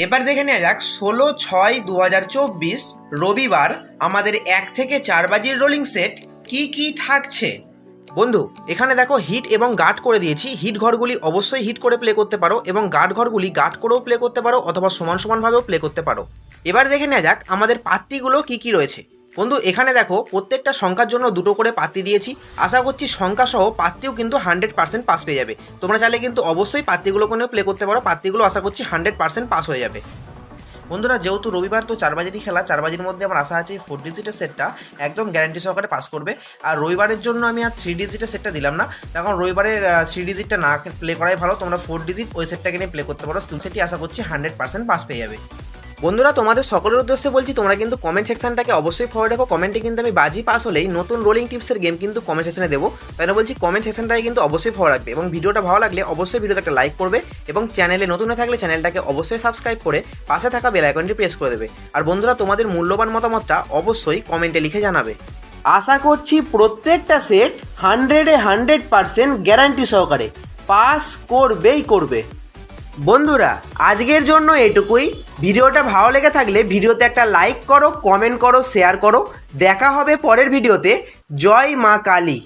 এবার দেখে নেওয়া যাক 16/6/2024 রবিবার আমাদের 1 থেকে 4 বাজির রোলিং সেট কি কি থাকছে। বন্ধু এখানে দেখো হিট এবং গার্ড করে দিয়েছি। হিট ঘরগুলি অবশ্যই হিট করে প্লে করতে পারো এবং গার্ড ঘরগুলি গার্ড করেও প্লে করতে পারো অথবা সমান সমানভাবেও প্লে করতে পারো। এবার দেখে নেওয়া যাক আমাদের পাত্তিগুলো কি কি রয়েছে। বন্ধু এখানে দেখো প্রত্যেকটা সংখ্যার জন্য দুটো করে পাত্তি দিয়েছি। আশা করছি সংখ্যা সহ পাত্তিও কিন্তু 100% পাস পেয়ে যাবে। তোমরা চাইলে কিন্তু অবশ্যই পাত্তিগুলোকে নিয়ে প্লে করতে পারো। পাত্তিগুলো আশা করছি 100% পাস হয়ে যাবে। বন্ধুরা যেহেতু রবিবার তো 4 বাজেরই খেলা, 4 বাজির মধ্যে আমার আশা আছে 4 ডিজিটের সেটটা একদম গ্যারান্টি সহকারে পাস করবে। আর রবিবারের জন্য আমি আর 3 ডিজিটের সেটটা দিলাম না, কারণ রবিবারের 3 ডিজিটটা না প্লে করাই ভালো। তোমরা 4 ডিজিট ওই সেটটাকে নিয়ে প্লে করতে পারো। সেটটি আশা করছি 100% পাস পেয়ে যাবে। বন্ধুরা তোমাদের সকলের উদ্দেশ্যে বলছি, তোমরা কিন্তু কমেন্ট সেকশনটাকে অবশ্যই ফলো রাখো। কমেন্টে কিন্তু আমি বাজি পাস হলেই নতুন রোলিং টিপসের গেম কিন্তু কমেন্ট সেকশনে দেবো। তাই না বলছি কমেন্ট সেকশনটাকে কিন্তু অবশ্যই ফলো রাখবে এবং ভিডিওটা ভালো লাগলে অবশ্যই ভিডিওতে একটা লাইক করবে এবং চ্যানেলে নতুন হয়ে থাকলে চ্যানেলটাকে অবশ্যই সাবস্ক্রাইব করে পাশে থাকা বেল আইকনটি প্রেস করে দেবে। আর বন্ধুরা তোমাদের মূল্যবান মতামতটা অবশ্যই কমেন্টে লিখে জানাবে। আশা করছি প্রত্যেকটা সেট 100% গ্যারান্টি সহকারে পাস করবেই করবে। বন্ধুরা আজকের জন্য এটুকুই। ভিডিওটা ভালো লেগে থাকলে ভিডিওতে একটা লাইক করো, কমেন্ট করো, শেয়ার করো। দেখা হবে পরের ভিডিওতে। জয় মা কালী।